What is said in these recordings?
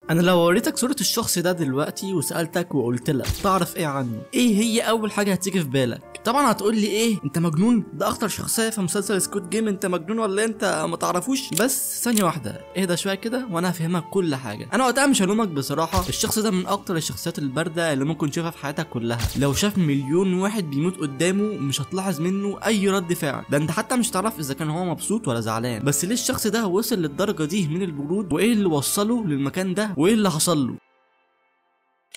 انا لو وريتك صورة الشخص ده دلوقتي وسألتك وقلت لك تعرف ايه عنه، ايه هي اول حاجة هتيجي في بالك؟ طبعا هتقول لي ايه، انت مجنون، ده اخطر شخصية في مسلسل سكوت جيم، انت مجنون ولا انت ما تعرفوش؟ بس ثانية واحدة اهدى شوية كده وانا هفهمك كل حاجة. انا وقتها مش هلومك بصراحة، الشخص ده من اكتر الشخصيات الباردة اللي ممكن تشوفها في حياتك كلها. لو شاف مليون واحد بيموت قدامه مش هتلاحظ منه اي رد فعل، ده انت حتى مش تعرف اذا كان هو مبسوط ولا زعلان. بس ليه الشخص ده وصل للدرجة دي من البرود، وايه اللي وصله للمكان ده، وايه اللي حصل له؟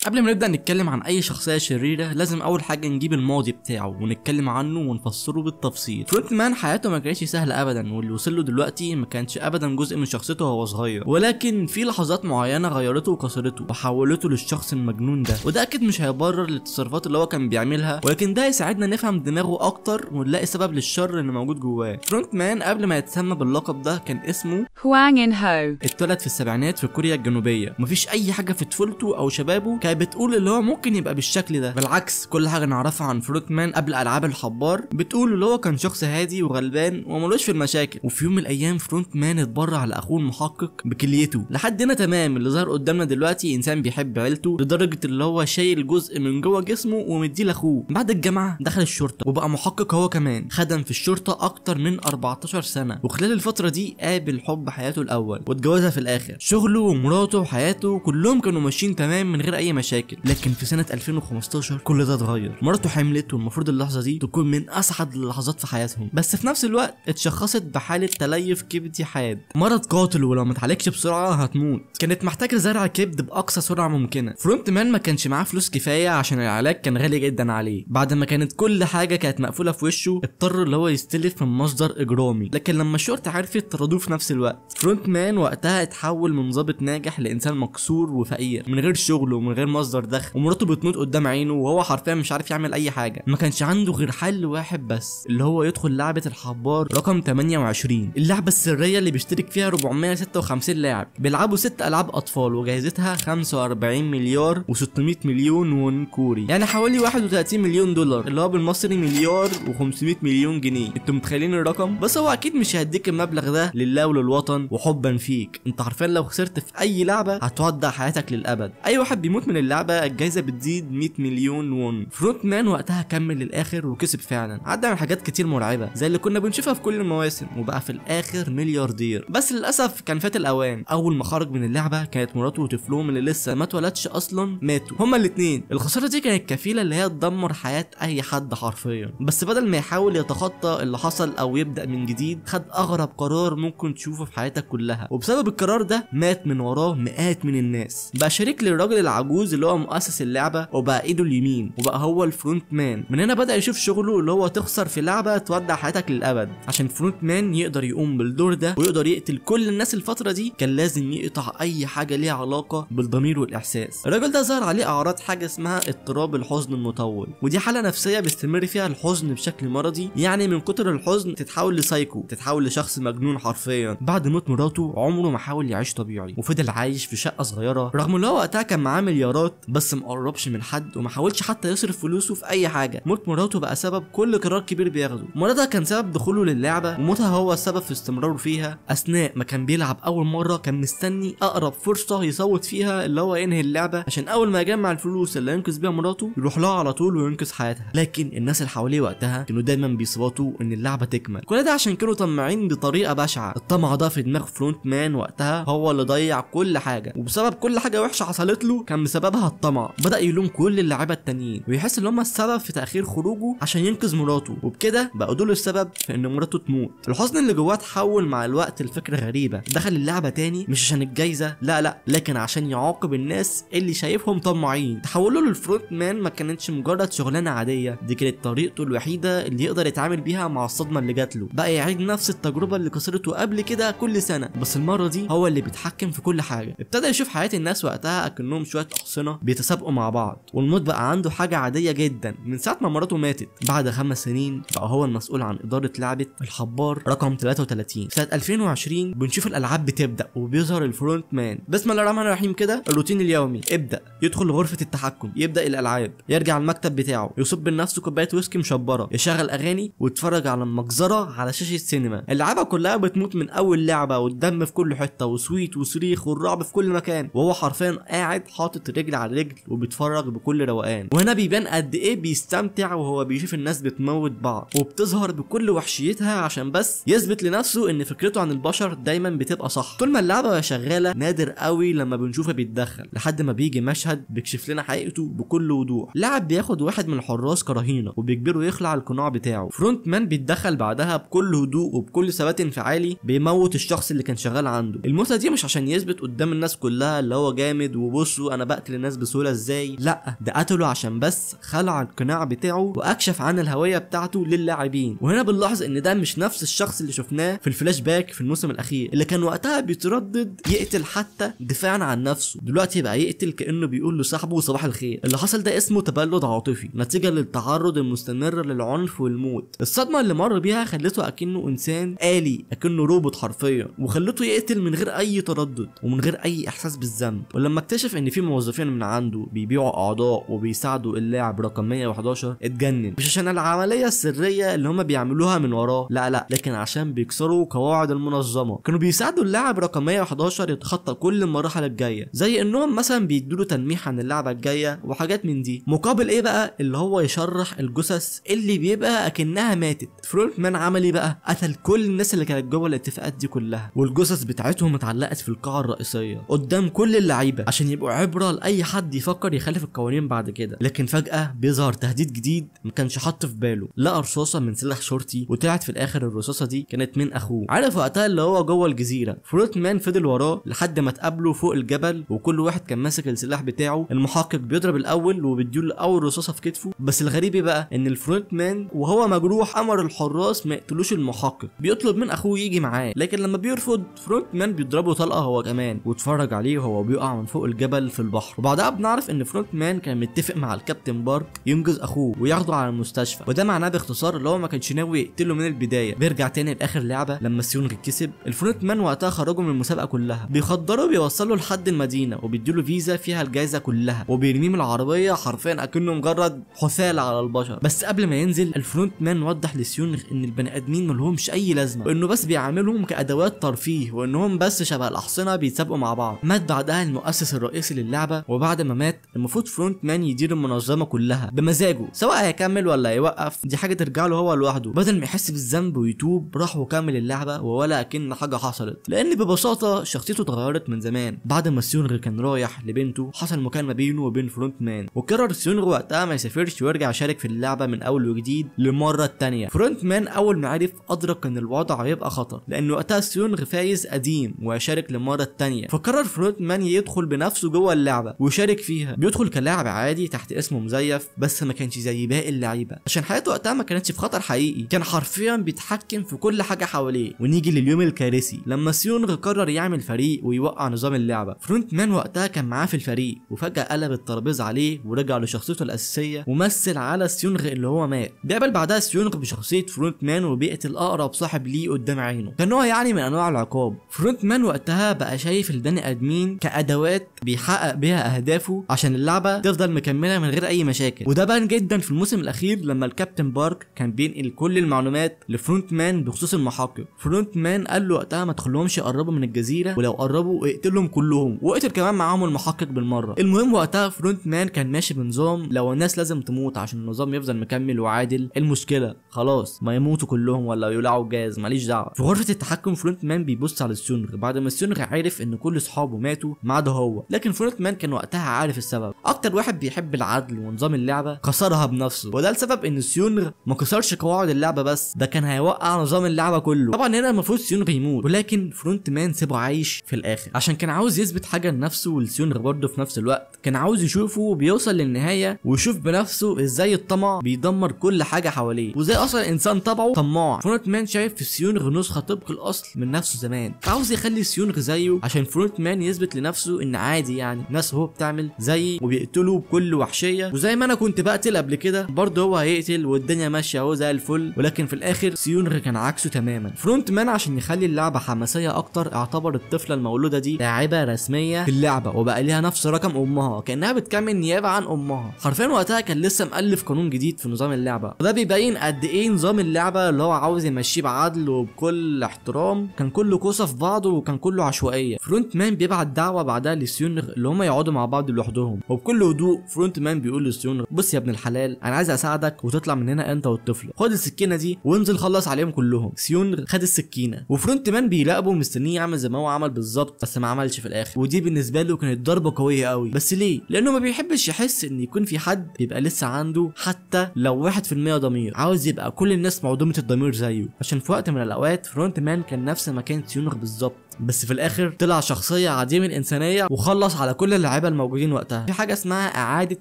قبل ما نبدأ نتكلم عن أي شخصية شريرة لازم أول حاجة نجيب الماضي بتاعه ونتكلم عنه ونفسره بالتفصيل. فرونت مان حياته ما كانتش سهلة أبدا، واللي وصل له دلوقتي ما كانش أبدا جزء من شخصيته وهو صغير، ولكن في لحظات معينة غيرته وكسرته وحولته للشخص المجنون ده. وده أكيد مش هيبرر التصرفات اللي هو كان بيعملها، ولكن ده يساعدنا نفهم دماغه أكتر ونلاقي سبب للشر اللي موجود جواه. فرونت مان قبل ما يتسمى باللقب ده كان اسمه هوانغ إن هو. اتولد في السبعينات في كوريا الجنوبية، ومفيش أي حاجة في طفولته أو شبابه كانت بتقول اللي هو ممكن يبقى بالشكل ده. بالعكس، كل حاجه نعرفها عن فرونت مان قبل العاب الحبار بتقول اللي هو كان شخص هادي وغلبان وملوش في المشاكل. وفي يوم من الايام فرونت مان اتبرع لاخوه المحقق بكليته. لحد هنا تمام، اللي ظهر قدامنا دلوقتي انسان بيحب عيلته لدرجه اللي هو شايل جزء من جوه جسمه ومديه لاخوه. بعد الجامعه دخل الشرطه وبقى محقق هو كمان، خدم في الشرطه اكتر من 14 سنه، وخلال الفتره دي قابل حب حياته الاول واتجوزها في الاخر. شغله ومراته وحياته كلهم كانوا ماشيين تمام من غير اي مشاكل، لكن في سنة 2015 كل ده اتغير. مراته حملت والمفروض اللحظة دي تكون من أسعد اللحظات في حياتهم، بس في نفس الوقت اتشخصت بحالة تليف كبدي حاد، مرض قاتل ولو ما اتعالجش بسرعة هتموت. كانت محتاجة زرع كبد بأقصى سرعة ممكنة. فرونت مان ما كانش معاه فلوس كفاية عشان العلاج كان غالي جدا عليه. بعد ما كانت كل حاجة كانت مقفولة في وشه اضطر اللي هو يستلف من مصدر إجرامي، لكن لما الشرطة عرفت طردوه في نفس الوقت. فرونت مان وقتها اتحول من ضابط ناجح لإنسان مكسور وفقير من غير شغل ومن غير مصدر دخل، ومراته بتموت قدام عينه وهو حرفيا مش عارف يعمل اي حاجه. ما كانش عنده غير حل واحد بس، اللي هو يدخل لعبه الحبار رقم 28، اللعبه السريه اللي بيشترك فيها 456 لاعب بيلعبوا 6 العاب اطفال وجائزتها 45 مليار و600 مليون وون كوري، يعني حوالي 31 مليون دولار، اللي هو بالمصري مليار و500 مليون جنيه. انتوا متخيلين الرقم؟ بس هو اكيد مش هيديك المبلغ ده لله وللوطن وحبا فيك. انت حرفيا لو خسرت في اي لعبه هتودع حياتك للابد. اي واحد بيموت من اللعبه الجائزه بتزيد 100 مليون وون. فرونت مان وقتها كمل للاخر وكسب فعلا، عدى من حاجات كتير مرعبه زي اللي كنا بنشوفها في كل المواسم، وبقى في الاخر ملياردير. بس للاسف كان فات الاوان. اول ما خرج من اللعبه كانت مراته وطفلهم اللي لسه ما اتولدش اصلا ماتوا هما الاثنين. الخساره دي كانت كفيله اللي هي تدمر حياه اي حد حرفيا. بس بدل ما يحاول يتخطى اللي حصل او يبدا من جديد، خد اغرب قرار ممكن تشوفه في حياتك كلها، وبسبب القرار ده مات من وراه مئات من الناس. بقى شريك للراجل العجوز اللي هو مؤسس اللعبه، وبقى ايده اليمين، وبقى هو الفرونت مان. من هنا بدأ يشوف شغله اللي هو تخسر في لعبة تودع حياتك للأبد. عشان فرونت مان يقدر يقوم بالدور ده ويقدر يقتل كل الناس الفترة دي، كان لازم يقطع أي حاجة ليها علاقة بالضمير والإحساس. الراجل ده ظهر عليه أعراض حاجة اسمها اضطراب الحزن المطول، ودي حالة نفسية بيستمر فيها الحزن بشكل مرضي، يعني من كتر الحزن تتحول لسايكو، تتحول لشخص مجنون حرفيا. بعد موت مراته عمره ما حاول يعيش طبيعي، وفضل عايش في شقة صغيرة رغم ان هو وقتها كان معاه مليارات، بس مقربش من حد وما حاولش حتى يصرف فلوسه في اي حاجه. موت مراته بقى سبب كل قرار كبير بياخده. مراتها كان سبب دخوله للعبه، وموتها هو السبب في استمراره فيها. اثناء ما كان بيلعب اول مره كان مستني اقرب فرصه يصوت فيها اللي هو ينهي اللعبه، عشان اول ما يجمع الفلوس اللي ينقذ بيها مراته يروح لها على طول وينقذ حياتها. لكن الناس اللي حواليه وقتها كانوا دايما بيصوتوا ان اللعبه تكمل، كل ده عشان كانوا طماعين بطريقه بشعه. الطمع ده في دماغ فرونت مان وقتها هو اللي ضيع كل حاجه، وبسبب كل حاجه وحشه حصلت له كان بسببها الطمع. بدا يلوم كل اللعيبه التانيين ويحس ان هم السبب في تاخير خروجه عشان ينقذ مراته، وبكده بقوا دول السبب في ان مراته تموت. الحزن اللي جواه اتحول مع الوقت لفكره غريبه، دخل اللعبه تاني مش عشان الجايزه، لا لكن عشان يعاقب الناس اللي شايفهم طماعين. تحوله للفرونت مان ما كانتش مجرد شغلانه عاديه، دي كانت طريقته الوحيده اللي يقدر يتعامل بيها مع الصدمه اللي جات له. بقى يعيد نفس التجربه اللي كسرته قبل كده كل سنه، بس المره دي هو اللي بيتحكم في كل حاجه. ابتدى يشوف حياه الناس وقتها اكنهم شويه احصنه بيتسابقوا مع بعض، والموت بقى عنده حاجه عاديه جدا من ساعه ما مراته ماتت. بعد 5 سنين بقى هو المسؤول عن اداره لعبه الحبار رقم 33. سنه 2020 بنشوف الالعاب بتبدا وبيظهر الفرونت مان. بسم الله الرحمن الرحيم كده الروتين اليومي ابدا، يدخل غرفه التحكم، يبدا الالعاب، يرجع المكتب بتاعه، يصب لنفسه كوبايه ويسكي مشبره، يشغل اغاني ويتفرج على المجزره على شاشه سينما. اللعبه كلها بتموت من اول لعبه، والدم في كل حته، وصويت وصريخ والرعب في كل مكان، وهو حرفيا قاعد حاطط رجل على رجل وبيتفرج بكل روقان. وهنا بيبان قد ايه بيستمتع وهو بيشوف الناس بتموت بعض وبتظهر بكل وحشيتها عشان بس يثبت لنفسه ان فكرته عن البشر دايما بتبقى صح. طول ما اللعبه شغاله نادر قوي لما بنشوفه بيتدخل، لحد ما بيجي مشهد بيكشف لنا حقيقته بكل وضوح. لاعب بياخد واحد من الحراس كرهينه وبيجبره يخلع القناع بتاعه، فرونت مان بيتدخل بعدها بكل هدوء وبكل ثبات انفعالي، بيموت الشخص اللي كان شغال عنده. الموتة دي مش عشان يثبت قدام الناس كلها اللي هو جامد وبصوا انا بقتل الناس بسهوله ازاي، لا ده قتله عشان بس خلع القناع بتاعه واكشف عن الهويه بتاعته للاعبين. وهنا بنلاحظ ان ده مش نفس الشخص اللي شفناه في الفلاش باك في الموسم الاخير اللي كان وقتها بيتردد يقتل حتى دفاعا عن نفسه، دلوقتي بقى يقتل كانه بيقول لصاحبه صباح الخير. اللي حصل ده اسمه تبلد عاطفي نتيجه للتعرض المستمر للعنف والموت. الصدمه اللي مر بيها خلته اكنه انسان آلي، اكنه روبوت حرفيا، وخلته يقتل من غير اي تردد ومن غير اي احساس بالذنب. ولما اكتشف ان في موظفين من عنده بيبيعوا اعضاء وبيساعدوا اللاعب رقم 111 اتجنن، مش عشان العمليه السريه اللي هم بيعملوها من وراه، لا لكن عشان بيكسروا قواعد المنظمه. كانوا بيساعدوا اللاعب رقم 111 يتخطى كل المراحل الجايه، زي انهم مثلا بيدوا تلميح عن اللعبه الجايه وحاجات من دي. مقابل ايه بقى؟ اللي هو يشرح الجثث اللي بيبقى اكنها ماتت. فرونت مان عمل ايه بقى؟ قتل كل الناس اللي كانت جوه الاتفاقات دي كلها، والجثث بتاعتهم اتعلقت في القاعه الرئيسيه قدام كل اللعيبه عشان يبقوا عبره لاي حد يفكر يخالف القوانين بعد كده. لكن فجاه بيظهر تهديد جديد ما كانش حاطه في باله، لقى رصاصه من سلاح شرطي، وطلعت في الاخر الرصاصه دي كانت من اخوه. عارف وقتها اللي هو جوه الجزيره، فرونت مان فضل وراه لحد ما اتقابلوا فوق الجبل، وكل واحد كان ماسك السلاح بتاعه. المحقق بيضرب الاول وبيديله اول رصاصه في كتفه، بس الغريب بقى ان الفرونت مان وهو مجروح امر الحراس ما يقتلوش المحقق، بيطلب من اخوه يجي معاه، لكن لما بيرفض فرونت مان بيضربه طلقه هو كمان، واتفرج عليه وهو بيقع من فوق الجبل في البحر. وبعدها بنعرف ان فرونت مان كان متفق مع الكابتن بارك ينقذ اخوه وياخده على المستشفى، وده معناه باختصار اللي هو ما كانش ناوي يقتله من البدايه. بيرجع تاني لاخر لعبه لما سيونغ كسب، الفرونت مان وقتها خرجوا من المسابقه كلها، بيخدروا بيوصلوا لحد المدينه وبيديله فيزا فيها الجائزه كلها، وبيرميه من العربيه حرفيا اكنه مجرد حثاله على البشر. بس قبل ما ينزل الفرونت مان وضح لسيونغ ان البني ادمين ملهمش اي لازمه، وانه بس بيعاملهم كادوات ترفيه، وانهم بس شبه الاحصنه بيتسابقوا مع بعض. مات بعدها المؤسس الرئيسي للعبه، وبعد ما مات المفروض فرونت مان يدير المنظمه كلها بمزاجه، سواء هيكمل ولا هيوقف دي حاجه ترجع له هو لوحده. بدل ما يحس بالذنب ويتوب راح وكمل اللعبه ولا اكن حاجه حصلت، لان ببساطه شخصيته اتغيرت من زمان. بعد ما سيونغ كان رايح لبنته حصل مكالمه بينه وبين فرونت مان، وقرر سيونغ وقتها ما يسافرش ويرجع يشارك في اللعبه من اول وجديد للمره الثانيه. فرونت مان اول ما عرف ادرك ان الوضع هيبقى خطر، لان وقتها سيونغ فايز قديم وهيشارك للمره الثانيه، فقرر فرونت مان يدخل بنفسه جوه اللعبه ويشارك فيها. بيدخل كلاعب عادي تحت اسمه مزيف، بس ما كانش زي باقي اللعيبه عشان حياته وقتها ما كانتش في خطر حقيقي، كان حرفيا بيتحكم في كل حاجه حواليه. ونيجي لليوم الكارثي لما سيونغ قرر يعمل فريق ويوقع نظام اللعبه. فرونت مان وقتها كان معاه في الفريق، وفجاه قلب الترابيزه عليه ورجع لشخصيته الاساسيه ومثل على سيونغ اللي هو مات. بيقابل بعدها سيونغ بشخصيه فرونت مان وبيقتل اقرب صاحب ليه قدام عينه، كان نوع يعني من انواع العقاب. فرونت مان وقتها بقى شايف البني ادمين كادوات بيحقق بيها اهدافه عشان اللعبه تفضل مكمله من غير اي مشاكل، وده بان جدا في الموسم الاخير لما الكابتن بارك كان بينقل كل المعلومات لفرونت مان بخصوص المحقق. فرونت مان قال له وقتها ما تخليهمش يقربوا من الجزيره، ولو قربوا اقتلهم كلهم، وقتل كمان معاهم المحقق بالمره. المهم وقتها فرونت مان كان ماشي بنظام لو الناس لازم تموت عشان النظام يفضل مكمل وعادل، المشكله خلاص ما يموتوا كلهم ولا يولعوا جاز ماليش دعوه. في غرفه التحكم فرونت مان بيبص على سيونغ بعد ما سيونغ عرف ان كل اصحابه ماتوا ما عدا هو، لكن فرونت مان كان وقتها عارف السبب. اكتر واحد بيحب العدل ونظام اللعبه كسرها بنفسه، وده السبب ان سيونغ ما كسرش قواعد اللعبه بس، ده كان هيوقع نظام اللعبه كله. طبعا هنا المفروض سيونغ يموت، ولكن فرونت مان سيبه عايش في الاخر عشان كان عاوز يثبت حاجه لنفسه ولسيونغ برضه في نفس الوقت، كان عاوز يشوفه بيوصل للنهايه ويشوف بنفسه ازاي الطمع بيدمر كل حاجه حواليه، وزي اصلا الانسان طبعه طماع. فرونت مان شايف في سيونغ نسخه طبق الاصل من نفسه زمان، فعاوز يخلي سيونغ زيه عشان فرونت مان يثبت لنفسه ان عادي يعني ناس وهو بتعمل زي وبيقتله بكل وحشيه، وزي ما انا كنت بقتل قبل كده برضه هو هيقتل والدنيا ماشيه اهو زي الفل. ولكن في الاخر سيونغ كان عكسه تماما. فرونت مان عشان يخلي اللعبه حماسيه اكتر اعتبر الطفله المولوده دي لاعبه رسميه في اللعبه، وبقى ليها نفس رقم امها كانها بتكمل نيابه عن امها. حرفيا وقتها كان لسه مؤلف قانون جديد في نظام اللعبه، وده بيبين قد ايه نظام اللعبه اللي هو عاوز يمشيه بعدل وبكل احترام كان كله كوسه في بعضه وكان كله عشوائيه. فرونت مان بيبعت دعوه بعدها لسيونغ اللي هم يقعدوا مع بعض لوحدهم، وبكل هدوء فرونت مان بيقول لسيونغ بص يا ابن الحلال انا عايز اساعدك وتطلع من هنا انت والطفله، خد السكينه دي وانزل خلص عليهم كلهم. سيونغ خد السكينه وفرونت مان بيراقبه مستنيه يعمل زي ما هو عمل بالظبط، بس ما عملش في الاخر، ودي بالنسبه له كانت ضربه قويه قوي. بس ليه؟ لانه ما بيحبش يحس ان يكون في حد بيبقى لسه عنده حتى لو 1% ضمير، عاوز يبقى كل الناس معدومه الضمير زيه. عشان في وقت من الاوقات فرونت مان كان نفس مكان سيونغ بالظبط، بس في الاخر طلع شخصيه عديمه الانسانيه وخلص على كل اللعيبه الموجودين وقتها. في حاجه اسمها اعاده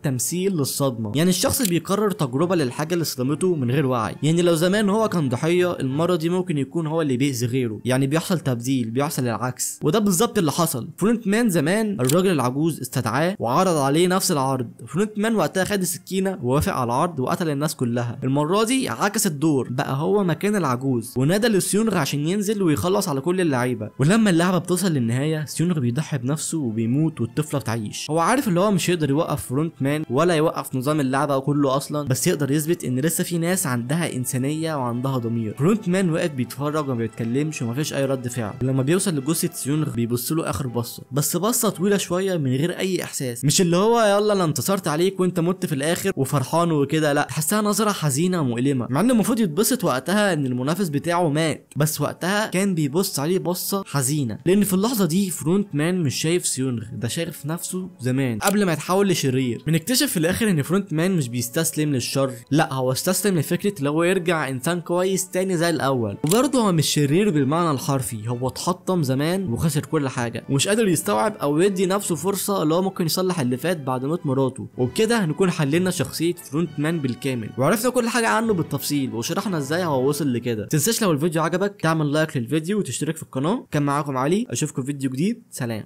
تمثيل للصدمه، يعني الشخص بيكرر تجربه للحاجه اللي صدمته من غير وعي. يعني لو زمان هو كان ضحيه، المره دي ممكن يكون هو اللي بيأذي غيره، يعني بيحصل تبديل، بيحصل العكس، وده بالظبط اللي حصل. فرونت مان زمان الراجل العجوز استدعاه وعرض عليه نفس العرض، فرونت مان وقتها خد السكينه ووافق على العرض وقتل الناس كلها. المره دي عكس الدور، بقى هو مكان العجوز ونادى لسيونغ عشان ينزل ويخلص على كل اللعيبه. ولما اللعبه بتوصل للنهايه سيونغ بيضحي بنفسه وبيموت والطفله بتعيش. هو عارف اللي هو مش هيقدر يوقف فرونت مان ولا يوقف نظام اللعبه كله اصلا، بس يقدر يثبت ان لسه في ناس عندها انسانيه وعندها ضمير. فرونت مان واقف بيتفرج وما بيتكلمش ومفيش اي رد فعل. لما بيوصل لجثه سيونغ بيبص له اخر بصه، بس بصه طويله شويه من غير اي احساس، مش اللي هو يلا انا انتصرت عليك وانت مت في الاخر وفرحان وكده، لا، تحسها نظره حزينه ومؤلمه، مع انه المفروض يتبسط وقتها ان المنافس بتاعه مات، بس وقتها كان بيبص عليه بصه حزينه، لان في اللحظه دي فرونت مان مش شايف سيونغ، ده شايف نفسه زمان قبل ما يتحول لشرير. بنكتشف في الاخر ان فرونت مان مش بيستسلم للشر، لا هو استسلم لفكره اللي هو يرجع انسان كويس تاني زي الاول. وبرضه هو مش شرير بالمعنى الحرفي، هو اتحطم زمان وخسر كل حاجه ومش قادر يستوعب او يدي نفسه فرصه اللي هو ممكن يصلح اللي فات بعد موت مراته. وبكده هنكون حللنا شخصيه فرونت مان بالكامل وعرفنا كل حاجه عنه بالتفصيل وشرحنا ازاي هو وصل لكده. تنساش لو الفيديو عجبك تعمل لايك للفيديو وتشترك في القناه. كان معاكم علي، اشوفكم في فيديو جديد، سلام.